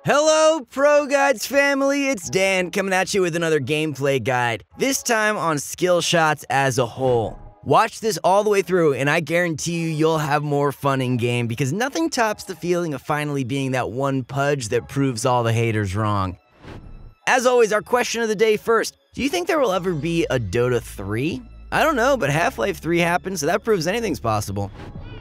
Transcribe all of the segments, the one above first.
Hello, Proguides family, it's Dan coming at you with another gameplay guide, this time on skill shots as a whole. Watch this all the way through and I guarantee you'll have more fun in game because nothing tops the feeling of finally being that one pudge that proves all the haters wrong. As always, our question of the day first. Do you think there will ever be a Dota 3? I don't know, but Half-Life 3 happened, so that proves anything's possible.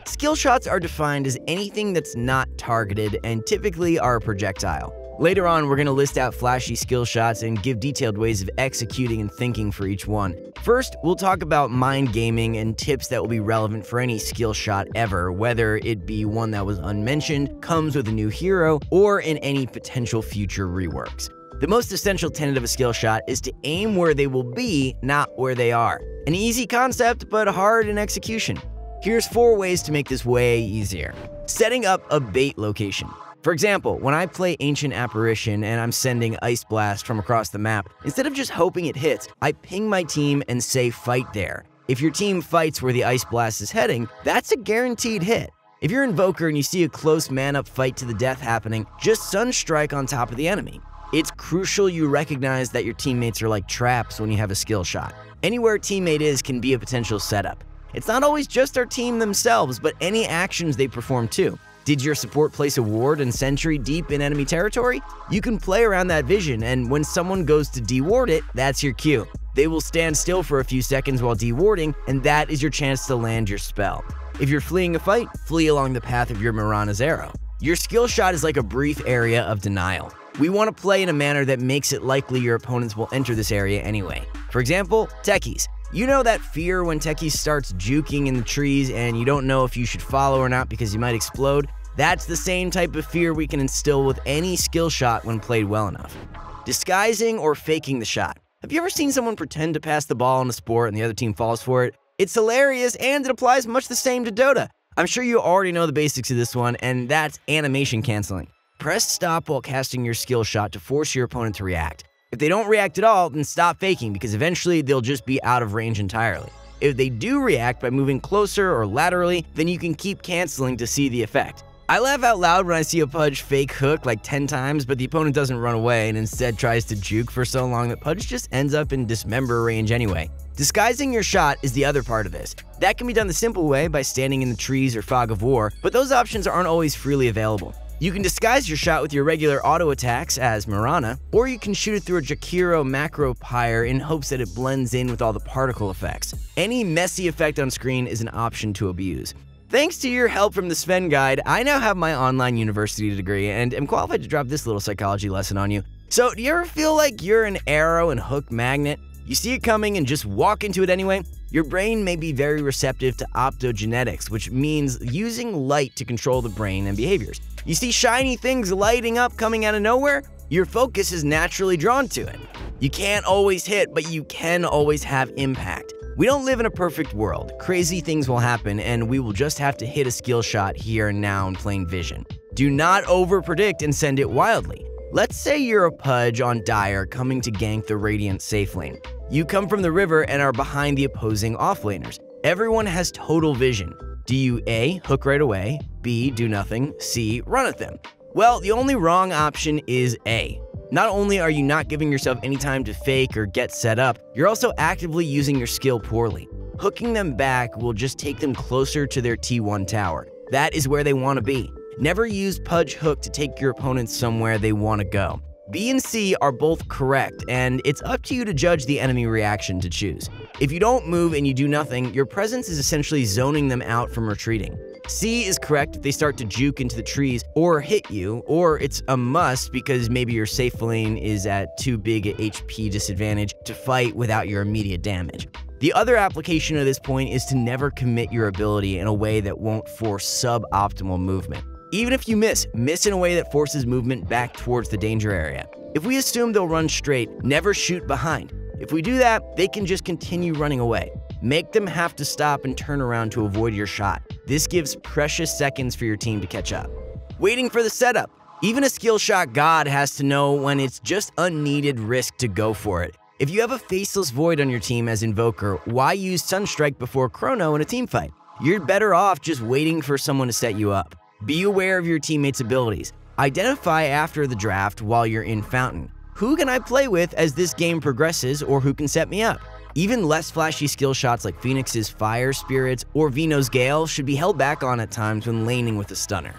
Skill shots are defined as anything that's not targeted and typically are a projectile. Later on, we're going to list out flashy skill shots and give detailed ways of executing and thinking for each one. First, we'll talk about mind gaming and tips that will be relevant for any skill shot ever, whether it be one that was unmentioned, comes with a new hero, or in any potential future reworks. The most essential tenet of a skill shot is to aim where they will be, not where they are. An easy concept, but hard in execution. Here's 4 ways to make this way easier. Setting up a bait location. For example, when I play Ancient Apparition and I'm sending Ice Blast from across the map, instead of just hoping it hits, I ping my team and say fight there. If your team fights where the Ice Blast is heading, that's a guaranteed hit. If you're Invoker and you see a close man-up fight to the death happening, just SUNSTRIKE on top of the enemy. It's crucial you recognize that your teammates are like traps when you have a skill shot. Anywhere a teammate is can be a potential setup. It's not always just our team themselves, but any actions they perform too. Did your support place a ward and sentry deep in enemy territory? You can play around that vision, and when someone goes to deward it, that's your cue. They will stand still for a few seconds while dewarding, and that is your chance to land your spell. If you're fleeing a fight, flee along the path of your MIRANA's arrow. Your skill shot is like a brief area of denial. We want to play in a manner that makes it likely your opponents will enter this area anyway. For example, techies. You know that fear when techies starts juking in the trees and you don't know if you should follow or not because you might explode? That's the same type of fear we can instill with any skill shot when played well enough. Disguising or faking the shot. Have you ever seen someone pretend to pass the ball in a sport and the other team falls for it? It's hilarious and it applies much the same to Dota. I'm sure you already know the basics of this one, and that's animation canceling. Press stop while casting your skill shot to force your opponent to react. If they don't react at all, then stop faking because eventually they'll just be out of range entirely. If they do react by moving closer or laterally, then you can keep canceling to see the effect. I laugh out loud when I see a pudge fake hook like 10 times, but the opponent doesn't run away and instead tries to juke for so long that pudge just ends up in dismember range anyway. Disguising your shot is the other part of this. That can be done the simple way by standing in the trees or fog of war, but those options aren't always freely available. You can disguise your shot with your regular auto attacks as MIRANA, or you can shoot it through a Jakiro macro pyre in hopes that it blends in with all the particle effects. Any messy effect on screen is an option to abuse. Thanks to your help from the FIEND guide, I now have my online university degree and am qualified to drop this little psychology lesson on you. So, do you ever feel like you're an arrow and hook magnet? You see it coming and just walk into it anyway? Your brain may be very receptive to optogenetics, which means using light to control the brain and behaviors. You see shiny things lighting up coming out of nowhere? Your focus is naturally drawn to it. You can't always hit, but you can always have impact. We don't live in a perfect world. Crazy things will happen, and we will just have to hit a skill shot here and now in plain vision. Do not overpredict and send it wildly. Let's say you're a pudge on Dire coming to gank the Radiant safe lane. You come from the river and are behind the opposing offlaners. Everyone has total vision. Do you A, hook right away, B, do nothing, C, run at them? Well, the only wrong option is A. Not only are you not giving yourself any time to fake or get set up, you're also actively using your skill poorly. Hooking them back will just take them closer to their T1 tower. That is where they want to be. Never use pudge hook to take your opponents somewhere they want to go. B and C are both correct, and it's up to you to judge the enemy reaction to choose. If you don't move and you do nothing, your presence is essentially zoning them out from retreating. C is correct if they start to juke into the trees or hit you, or it's a must because maybe your safe lane is at too big an HP disadvantage to fight without your immediate damage. The other application of this point is to never commit your ability in a way that won't force suboptimal movement. Even if you miss in a way that forces movement back towards the danger area. If we assume they'll run straight, never shoot behind. If we do that, they can just continue running away. Make them have to stop and turn around to avoid your shot. This gives precious seconds for your team to catch up. Waiting for the setup. Even a skill shot god has to know when it's just unneeded risk to go for it. If you have a faceless void on your team as Invoker, why use SUNSTRIKE before Chrono in a team fight? You're better off just waiting for someone to set you up. Be aware of your teammates' abilities. Identify after the draft while you're in Fountain. Who can I play with as this game progresses, or who can set me up? Even less flashy skill shots like Phoenix's Fire Spirits or Vino's Gale should be held back on at times when laning with a stunner.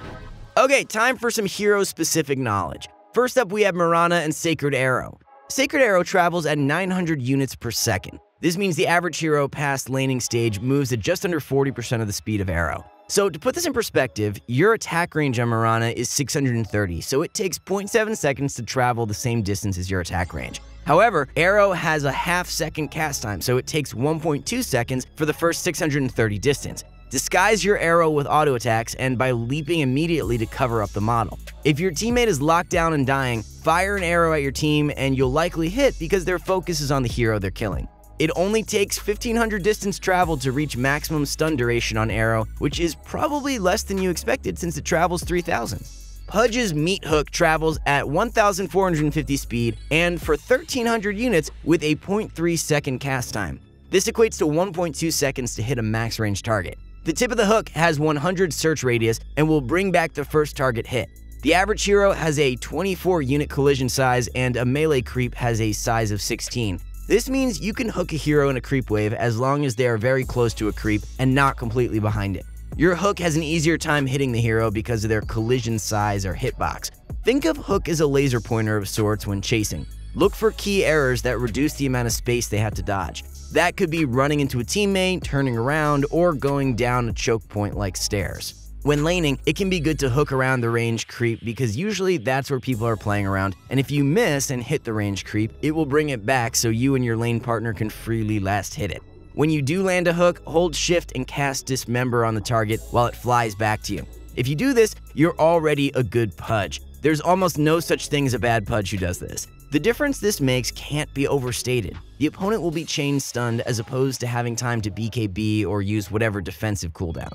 Okay, time for some hero-specific knowledge. First up, we have MIRANA and Sacred Arrow. Sacred Arrow travels at 900 units per second. This means the average hero past laning stage moves at just under 40% of the speed of Arrow. So to put this in perspective, your attack range on MIRANA is 630, so it takes 0.7 seconds to travel the same distance as your attack range. However, Arrow has a half-second cast time, so it takes 1.2 seconds for the first 630 distance. Disguise your arrow with auto attacks and by leaping immediately to cover up the model. If your teammate is locked down and dying, fire an arrow at your team and you'll likely hit because their focus is on the hero they're killing. It only takes 1500 distance traveled to reach maximum stun duration on Arrow, which is probably less than you expected since it travels 3000. PUDGE'S Meat Hook travels at 1450 speed and for 1300 units with a 0.3 second cast time. This equates to 1.2 seconds to hit a max range target. The tip of the hook has 100 search radius and will bring back the first target hit. The average hero has a 24 unit collision size and a melee creep has a size of 16. This means you can hook a hero in a creep wave as long as they are very close to a creep and not completely behind it. Your hook has an easier time hitting the hero because of their collision size or hitbox. Think of hook as a laser pointer of sorts when chasing. Look for key errors that reduce the amount of space they have to dodge. That could be running into a teammate, turning around, or going down a choke point like stairs. When laning, it can be good to hook around the range creep because usually that's where people are playing around, and if you miss and hit the range creep, it will bring it back so you and your lane partner can freely last hit it. When you do land a hook, hold shift and cast Dismember on the target while it flies back to you. If you do this, you're already a good Pudge. There's almost no such thing as a bad Pudge who does this. The difference this makes can't be overstated. The opponent will be chain stunned as opposed to having time to BKB or use whatever defensive cooldown.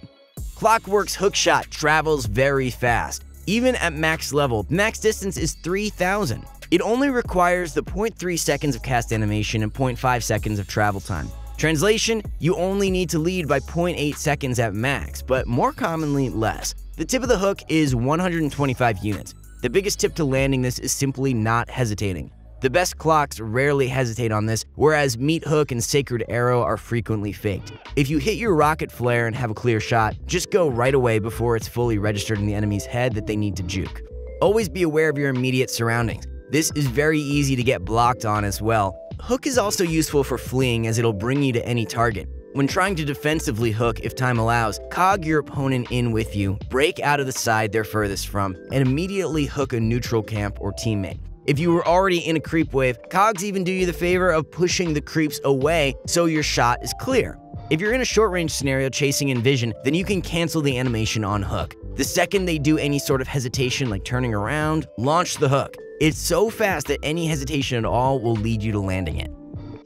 CLOCKWERK'S HOOKSHOT travels very fast. Even at max level, max distance is 3000. It only requires the 0.3 seconds of cast animation and 0.5 seconds of travel time. Translation, you only need to lead by 0.8 seconds at max, but more commonly less. The tip of the hook is 125 units. The biggest tip to landing this is simply not hesitating. The best clocks rarely hesitate on this, whereas Meat Hook and Sacred Arrow are frequently faked. If you hit your rocket flare and have a clear shot, just go right away before it's fully registered in the enemy's head that they need to juke. Always be aware of your immediate surroundings. This is very easy to get blocked on as well. Hook is also useful for fleeing as it'll bring you to any target. When trying to defensively hook if time allows, cog your opponent in with you, break out of the side they're furthest from, and immediately hook a neutral camp or teammate. If you were already in a creep wave, cogs even do you the favor of pushing the creeps away so your shot is clear. If you're in a short-range scenario chasing in vision, then you can cancel the animation on hook. The second they do any sort of hesitation like turning around, launch the hook. It's so fast that any hesitation at all will lead you to landing it.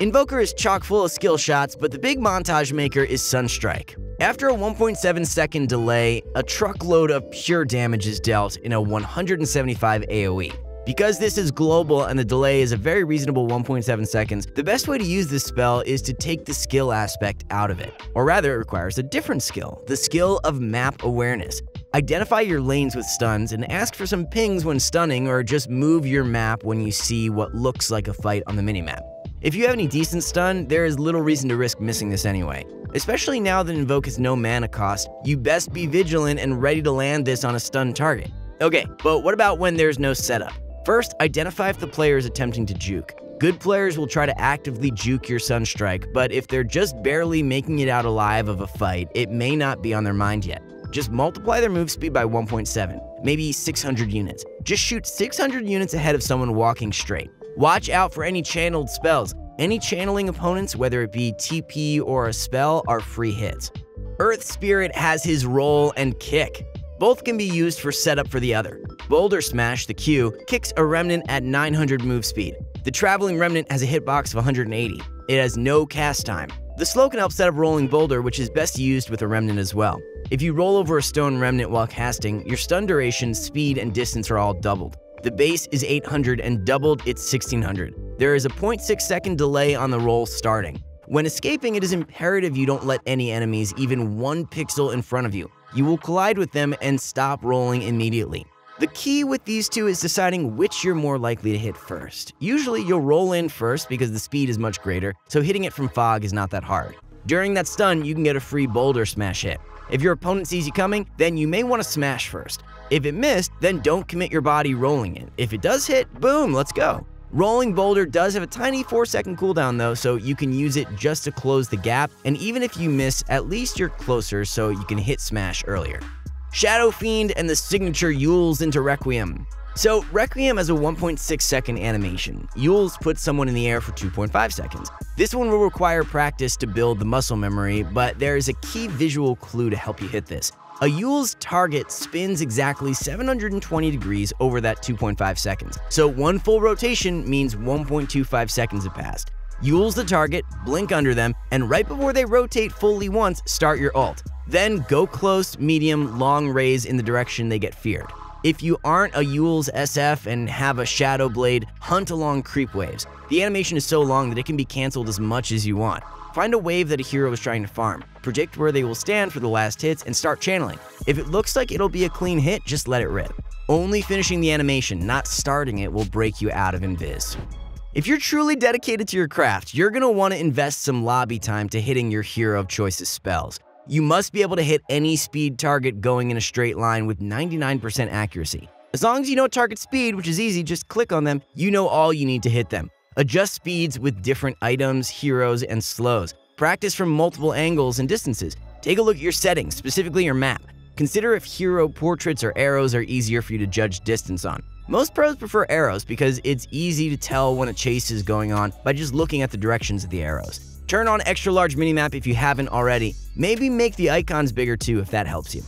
INVOKER is chock full of skill shots, but the big montage maker is SUNSTRIKE. After a 1.7 second delay, a truckload of pure damage is dealt in a 175 AoE. Because this is global and the delay is a very reasonable 1.7 seconds, the best way to use this spell is to take the skill aspect out of it. Or rather, it requires a different skill, the skill of map awareness. Identify your lanes with stuns and ask for some pings when stunning, or just move your map when you see what looks like a fight on the minimap. If you have any decent stun, there is little reason to risk missing this anyway. Especially now that Invoke has no mana cost, you best be vigilant and ready to land this on a stunned target. Okay, but what about when there's no setup? First, identify if the player is attempting to juke. Good players will try to actively juke your SUNSTRIKE, but if they're just barely making it out alive of a fight, it may not be on their mind yet. Just multiply their move speed by 1.7, maybe 600 units. Just shoot 600 units ahead of someone walking straight. Watch out for any channeled spells. Any channeling opponents, whether it be TP or a spell, are free hits. Earth Spirit has his roll and kick. Both can be used for setup for the other. Boulder Smash, the Q, kicks a remnant at 900 move speed. The traveling remnant has a hitbox of 180. It has no cast time. The slow can help set up rolling boulder, which is best used with a remnant as well. If you roll over a stone remnant while casting, your stun duration, speed, and distance are all doubled. The base is 800 and doubled it's 1600. There is a 0.6 second delay on the roll starting. When escaping, it is imperative you don't let any enemies even 1 pixel in front of you. You will collide with them and stop rolling immediately. The key with these two is deciding which you're more likely to hit first. Usually you'll roll in first because the speed is much greater, so hitting it from fog is not that hard. During that stun, you can get a free boulder smash hit. If your opponent sees you coming, then you may want to smash first. If it missed, then don't commit your body rolling it. If it does hit, boom, let's go. Rolling boulder does have a tiny 4-second cooldown though, so you can use it just to close the gap, and even if you miss, at least you're closer so you can hit smash earlier. Shadow Fiend and the signature EULS into Requiem. So Requiem has a 1.6 second animation. EULS puts someone in the air for 2.5 seconds. This one will require practice to build the muscle memory, but there is a key visual clue to help you hit this. A EULS target spins exactly 720 degrees over that 2.5 seconds. So one full rotation means 1.25 seconds have passed. EULS the target, blink under them, and right before they rotate fully once, start your ult. Then go close, medium, long raise in the direction they get feared. If you aren't a EULS SF and have a Shadow Blade, hunt along creep waves. The animation is so long that it can be cancelled as much as you want. Find a wave that a hero is trying to farm, predict where they will stand for the last hits, and start channeling. If it looks like it'll be a clean hit, just let it rip. Only finishing the animation, not starting it, will break you out of invis. If you're truly dedicated to your craft, you're going to want to invest some lobby time to hitting your hero of choice's spells. You must be able to hit any speed target going in a straight line with 99% accuracy. As long as you know target speed, which is easy, just click on them, you know all you need to hit them. Adjust speeds with different items, heroes, and slows. Practice from multiple angles and distances. Take a look at your settings, specifically your map. Consider if hero portraits or arrows are easier for you to judge distance on. Most pros prefer arrows because it's easy to tell when a chase is going on by just looking at the directions of the arrows. Turn on extra large minimap if you haven't already. Maybe make the icons bigger too if that helps you.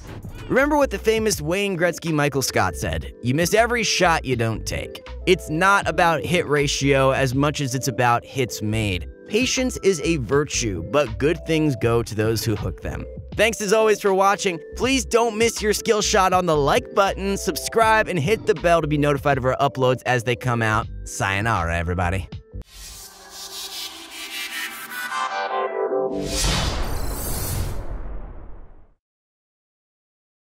Remember what the famous Wayne Gretzky Michael Scott said, "You miss every shot you don't take." It's not about hit ratio as much as it's about hits made. Patience is a virtue, but good things go to those who hook them. Thanks as always for watching. Please don't miss your skill shot on the like button, subscribe, and hit the bell to be notified of our uploads as they come out. Sayonara, everybody.